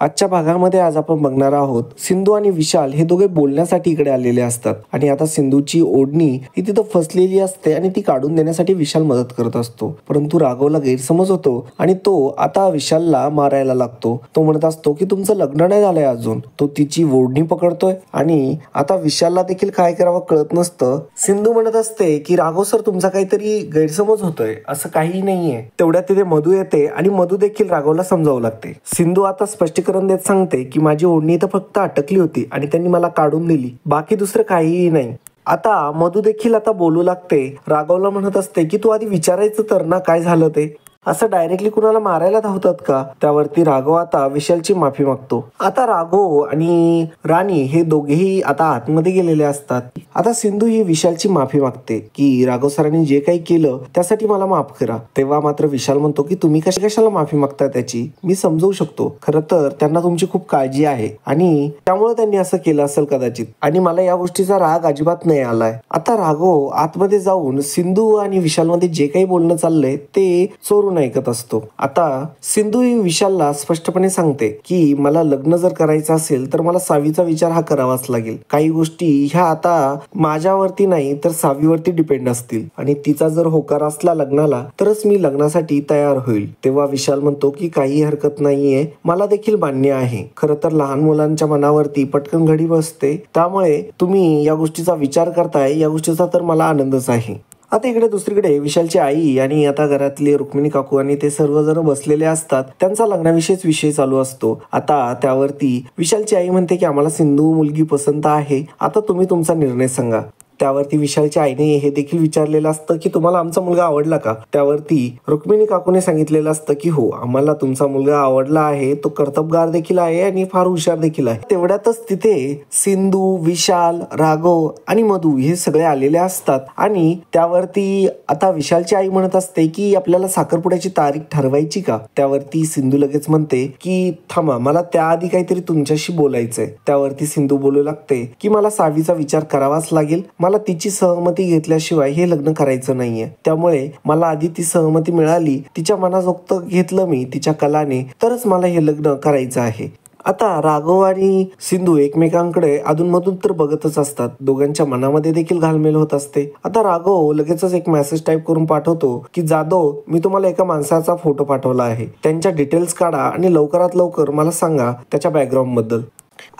आजच्या भागामध्ये आज आपण बघणार आहोत सिंधू आणि विशाल हे दोघे बोलण्यासाठी इकडे आलेले असतात आणि आता सिंधूची ओढणी ही तिथं फसलेली असते आणि ती काढून देण्यासाठी विशाल मदत करत असतो. परंतु राघवला गैरसमज होतो आणि तो आता विशालला मारायला लागतो. तो म्हणत असतो की तुमचं लग्न नाही झालंय अजून. तो तिची ओढणी पकडतोय आणि आता विशालला देखील काय करावं कळत नसतं. सिंधू म्हणत असते की राघव सर तुमचा काहीतरी गैरसमज होतोय, असं काही नाहीये. तेवढ्यात तिथे मधू येते आणि मधू देखील राघवला समजावू लागते. सिंधू आता स्पष्टीकरण देत सांगते की माझी ओढणी इथं फक्त अटकली होती आणि त्यांनी मला काढून दिली, बाकी दुसरं काहीही नाही. आता मधू देखील आता बोलू लागते. राघवला म्हणत असते की तू आधी विचारायचं तर ना काय झालं ते, असं डायरेक्टली कुणाला मारायला धावतात का. त्यावरती राघव आता विशालची माफी मागतो. आता राघव आणि राणी हे दोघेही आता आतमध्ये गेलेले असतात. आता सिंधू ही विशालची माफी मागते की राघव सरांनी जे काही केलं त्यासाठी मला माफ करा. तेव्हा मात्र विशाल म्हणतो की तुम्ही कशाला माफी मागता त्याची, मी समजवू शकतो. खरं तर त्यांना तुमची खूप काळजी आहे आणि त्यामुळे त्यांनी असं केलं असेल कदाचित, आणि मला या गोष्टीचा राग अजिबात नाही आलाय. आता राघव आतमध्ये जाऊन सिंधू आणि विशाल मध्ये जे काही बोलणं चाललंय ते चोरून ऐकत असतो. आता सिंधू ही विशालला स्पष्टपणे सांगते की मला लग्न जर करायचं असेल तर मला सावीचा विचार हा करावाच लागेल. काही गोष्टी ह्या आता माझ्यावरती नाही तर सावीवरती डिपेंड असतील आणि तिचा जर होकार असला लग्नाला तरच मी लग्नासाठी तयार होईल. तेव्हा विशाल म्हणतो की काही हरकत नाहीये, मला देखील मान्य आहे. खरं तर लहान मुलांच्या मनावरती पटकन घडी बसते, त्यामुळे तुम्ही या गोष्टीचा विचार करताय या गोष्टीचा तर मला आनंदच आहे. आता इकडे दुसरीकडे विशालची आई आणि आता घरातले रुक्मिणी काकू आणि ते सर्वजण बसलेले असतात. त्यांचा लग्नाविषयीच विषय चालू असतो. आता त्यावरती विशालची आई म्हणते की आम्हाला सिंधू मुलगी पसंत आहे, आता तुम्ही तुमचा निर्णय सांगा. त्यावरती विशालच्या आईने हे देखील विचारलेलं असतं की तुम्हाला आमचा मुलगा आवडला का. त्यावरती रुक्मिणी काकूने सांगितलेलं असतं की हो, आम्हाला तुमचा मुलगा आवडला आहे, तो कर्तबगार देखील आहे आणि फार हुशार देखील आहे. तेवढ्यातच तिथे सिंधू, विशाल, राघव आणि मधू हे सगळे आलेले असतात आणि त्यावरती आता विशालची आई म्हणत असते की आपल्याला साखरपुड्याची तारीख ठरवायची का. त्यावरती सिंधू लगेच म्हणते की थांबा, मला त्याआधी काहीतरी तुमच्याशी बोलायचंय. त्यावरती सिंधू बोलू लागते की मला सावीचा विचार करावाच लागेल, मला तिची सहमती घेतल्याशिवाय हे लग्न करायचं नाहीये. त्यामुळे मला आधी ती सहमती मिळाली, तिच्या मनाजोगतं घेतलं मी तिच्या कलाने, तरच मला हे लग्न करायचं आहे. आता राघव आणि सिंधू एकमेकांकडे अधूनमधून तर बघतच असतात. दोघांच्या मनामध्ये देखील घालमेल होत असते. आता राघव लगेचच एक मेसेज टाईप करून पाठवतो की जाधव, मी तुम्हाला एका माणसाचा फोटो पाठवला आहे, त्यांच्या डिटेल्स काढा आणि लवकरात लवकर मला सांगा त्याच्या बॅकग्राऊंड बद्दल.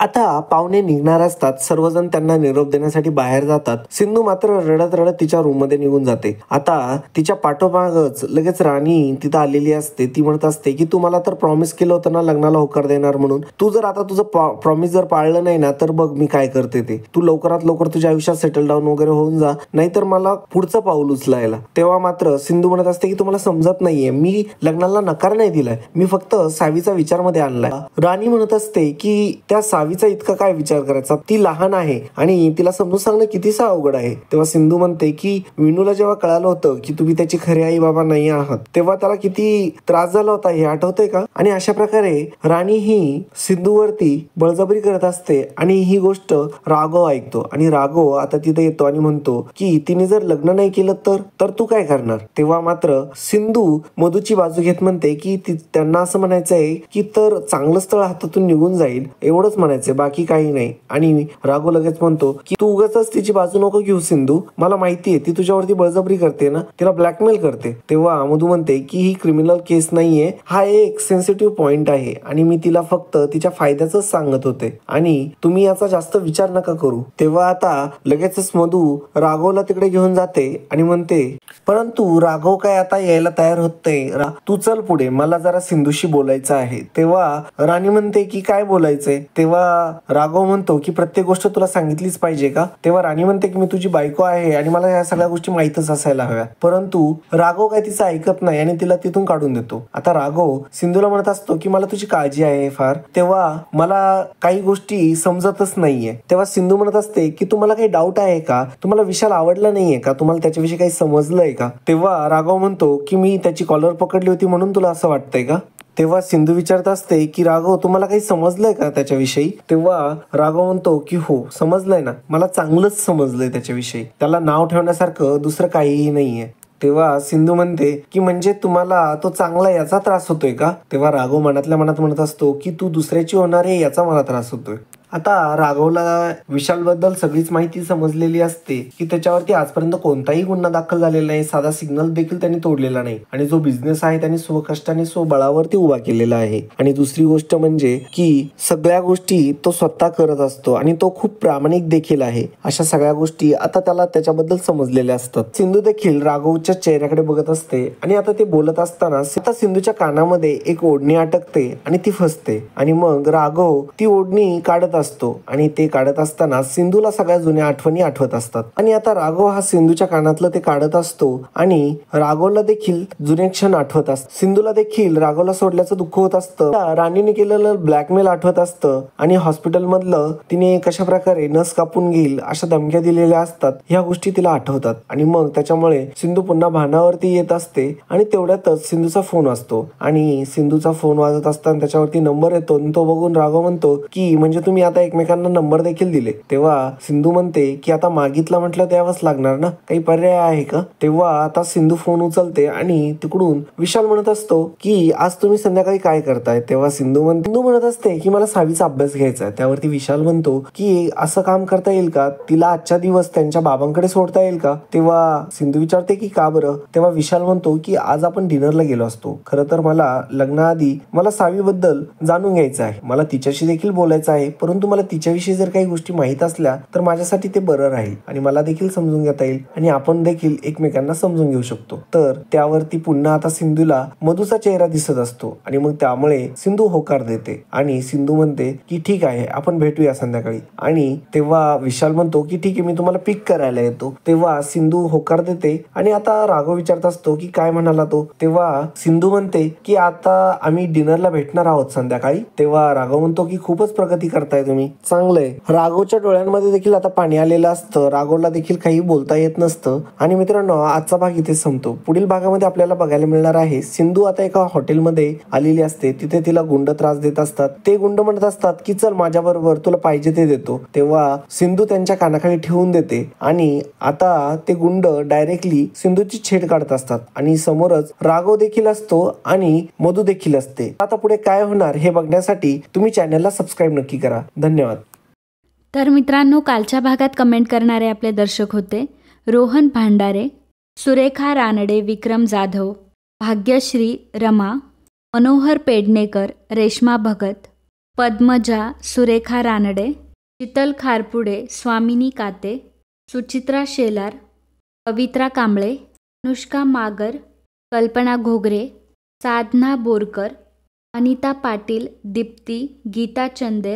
आता पाहुणे निघणार असतात. सर्वजण त्यांना निरोप देण्यासाठी बाहेर जातात. सिंधू मात्र रडत रडत तिच्या रूम मध्ये निघून जाते. आता तिच्या पाठोमागच लगेच राणी तिथं आलेली असते. ती म्हणत असते की तू मला तर प्रॉमिस केलं होतं ना लग्नाला होकार देणार म्हणून, तू जर आता तुझं प्रॉमिस जर पाळलं नाही ना तर बघ मी काय करते ते. तू लवकरात लवकर तुझ्या आयुष्यात सेटल डाऊन वगैरे होऊन जा, नाहीतर मला पुढचं पाऊल उचलायला. तेव्हा मात्र सिंधू म्हणत असते की तुम्हाला समजत नाहीये, मी लग्नाला नकार नाही दिलाय, मी फक्त सावीचा विचार मध्ये आणलाय. राणी म्हणत असते की त्या सावीचा इतका काय विचार करायचा, ती लहान आहे आणि तिला समजून सांगणं कितीसा अवघड आहे. तेव्हा सिंधू म्हणते की विनूला जेव्हा कळालं होतं की तुम्ही त्याची खरे आई बाबा नाही आहात तेव्हा त्याला किती त्रास झाला होता हे आठवतंय का. आणि अशा प्रकारे राणी ही सिंधूवरती बळजबरी करत असते आणि ही गोष्ट राघव ऐकतो आणि राघव आता तिथे येतो आणि म्हणतो की तिने जर लग्न नाही केलं तर तू काय करणार. तेव्हा मात्र सिंधू मधूची बाजू घेत म्हणते की त्यांना असं म्हणायचंय की तर चांगलं स्थळ हातातून निघून जाईल एवढंच म्हणायचंय, बाकी काही नाही. आणि राघव लगेच म्हणतो की तू उगाच तिची बाजू नको घेऊ सिंधू, मला माहितीये ती तुझ्यावरती बळजबरी करते ना, तिला ब्लॅकमेल करते. तेव्हा मधू म्हणते की ही क्रिमिनल केस नाहीये, हा एक सेन्सिटिव्ह पॉइंट आहे आणि मी तिला फक्त तिच्या फायद्याच सांगत होते आणि तुम्ही याचा जास्त विचार नका करू. तेव्हा आता लगेचच मधू राघवला तिकडे घेऊन जाते आणि म्हणते परंतु राघव काय आता यायला तयार होत नाही, तू चल पुढे, मला जरा सिंधूशी बोलायचं आहे. तेव्हा राणी म्हणते की काय बोलायचंय. तेव्हा राघव म्हणतो की प्रत्येक गोष्ट तुला सांगितलीच पाहिजे का. तेव्हा राणी म्हणते की मी तुझी बायको आहे आणि मला या सगळ्या गोष्टी माहीतच असायला हव्या. परंतु राघव काय तिचं ऐकत नाही आणि तिला तिथून काढून देतो. आता राघव सिंधूला म्हणत असतो की मला तुझी काळजी आहे फार, तेव्हा मला काही गोष्टी समजतच नाहीये. तेव्हा सिंधू म्हणत असते की तुम्हाला काही डाऊट आहे का, तुम्हाला विशाल आवडला नाहीये का, तुम्हाला त्याच्याविषयी काही समजलंय का. तेव्हा राघव म्हणतो की मी त्याची कॉलर पकडली होती म्हणून तुला असं वाटतंय का. तेव्हा सिंधू विचारत असते की राघव तुम्हाला काही समजलंय का त्याच्याविषयी. तेव्हा राघव म्हणतो की हो समजलंय ना, मला चांगलंच समजलंय त्याच्याविषयी, त्याला नाव ठेवण्यासारखं दुसरं काहीही नाहीये. तेव्हा सिंधू म्हणते की म्हणजे तुम्हाला तो चांगला याचा त्रास होतोय का? तेव्हा राघव मनातल्या मनात म्हणत असतो की तू दुसऱ्याची होणार आहे याचा मला त्रास होतोय. आता राघवला विशाल बद्दल सगळीच माहिती समजलेली असते की त्याच्यावरती आजपर्यंत कोणताही गुन्हा दाखल झालेला नाही, साधा सिग्नल देखील त्यांनी तोडलेला नाही आणि जो बिझनेस आहे त्यांनी स्वकष्टाने स्वबळावरती उभा केलेला आहे. आणि दुसरी गोष्ट म्हणजे की सगळ्या गोष्टी तो स्वतः करत असतो आणि तो खूप प्रामाणिक देखील आहे. अशा सगळ्या गोष्टी आता त्याला त्याच्याबद्दल समजलेल्या असतात. सिंधू देखील राघवच्या चेहऱ्याकडे बघत असते आणि आता ते बोलत असताना आता सिंधूच्या कानामध्ये एक ओढणी अटकते आणि ती फसते आणि मग राघव ती ओढणी काढत असतो आणि ते काढत असताना सिंधूला सगळ्या जुन्या आठवणी आठवत असतात. आणि आता राघव हा सिंधूच्या कानातलं ते काढत असतो आणि राघवला देखील जुने क्षण आठवत असतात. सिंधूला देखील राघवला सोडल्याचं दुःख होत असतं. राणीने केलेलं ब्लॅकमेल आठवत असतं आणि हॉस्पिटल मधलं तिने कशा प्रकारे नस कापून घेईल अशा धमक्या दिलेल्या असतात. ह्या गोष्टी तिला आठवतात आणि मग त्याच्यामुळे सिंधू पुन्हा भानावरती येत असते आणि तेवढ्यातच सिंधूचा फोन वाजतो आणि सिंधूचा फोन वाजत असताना त्याच्यावरती नंबर येतो आणि तो बघून राघव म्हणतो की म्हणजे तुम्ही आता एकमेकांना नंबर देखील दिले. तेव्हा सिंधू म्हणते की आता मागितलं म्हटलं द्यावंच लागणार ना, काही पर्याय आहे का? तेव्हा आता सिंधू फोन उचलते आणि तिकडून विशाल म्हणत असतो की आज तुम्ही संध्याकाळी काय करताय? तेव्हा सिंधू म्हणत असते की मला 6वीचा अभ्यास घ्यायचा आहे. त्यावरती विशाल म्हणतो की असं काम करता येईल का? तिला आजच्या दिवस त्यांच्या बाबांकडे सोडता येईल का? तेव्हा सिंधू विचारते की का बरं? तेव्हा विशाल म्हणतो की आज आपण डिनरला गेलो असतो. खरं तर मला लग्नाआधी मला 6वी बद्दल जाणून घ्यायचं आहे, मला तिच्याशी देखील बोलायचं आहे, परंतु मला तिच्याविषयी जर काही गोष्टी माहीत असल्या तर माझ्यासाठी ते बरं राहील आणि मला देखील समजून घेता येईल आणि आपण देखील एकमेकांना समजून घेऊ शकतो. तर त्यावरती पुन्हा आता सिंधूला मधूचा चेहरा दिसत असतो आणि मग त्यामुळे सिंधू होकार देते आणि सिंधू म्हणते की ठीक आहे आपण भेटूया संध्याकाळी. आणि तेव्हा विशाल म्हणतो की ठीक आहे मी तुम्हाला पिक करायला येतो. तेव्हा सिंधू होकार देते आणि आता राघव विचारत असतो की काय म्हणाला तो? तेव्हा सिंधू म्हणते की आता आम्ही डिनरला भेटणार आहोत संध्याकाळी. तेव्हा राघव म्हणतो की खूपच प्रगती करताय तुम्ही, चांगलंय. राघवच्या डोळ्यांमध्ये देखील आता पाणी आलेलं असतं. राघवला देखील काही बोलता येत नसतं. आणि मित्रांनो आजचा भाग इथे संपतो. पुढील भागामध्ये आपल्याला बघायला मिळणार आहे सिंधू आता एका हॉटेलमध्ये आलेली असते. तिथे तिला गुंड त्रास देत असतात. ते गुंड म्हणत असतात की चल माझ्या बरोबर, तुला पाहिजे ते देतो. तेव्हा सिंधू त्यांच्या कानाखाली ठेवून देते आणि आता ते गुंड डायरेक्टली सिंधूची छेड काढत असतात आणि समोरच राघव देखील असतो आणि मधू देखील असते. आता पुढे काय होणार हे बघण्यासाठी तुम्ही चॅनलला सबस्क्राईब नक्की करा. धन्यवाद. तर मित्रांनो कालच्या भागात कमेंट करणारे आपले दर्शक होते रोहन भांडारे, सुरेखा रानडे, विक्रम जाधव, भाग्यश्री, रमा, मनोहर पेडणेकर, रेश्मा भगत, पद्मजा, सुरेखा रानडे, शीतल खारपुडे, स्वामिनी काते, सुचित्रा शेलार, पवित्रा कांबळे, अनुष्का मागर, कल्पना घोगरे, साधना बोरकर, अनिता पाटील, दीप्ती, गीता चंदेर,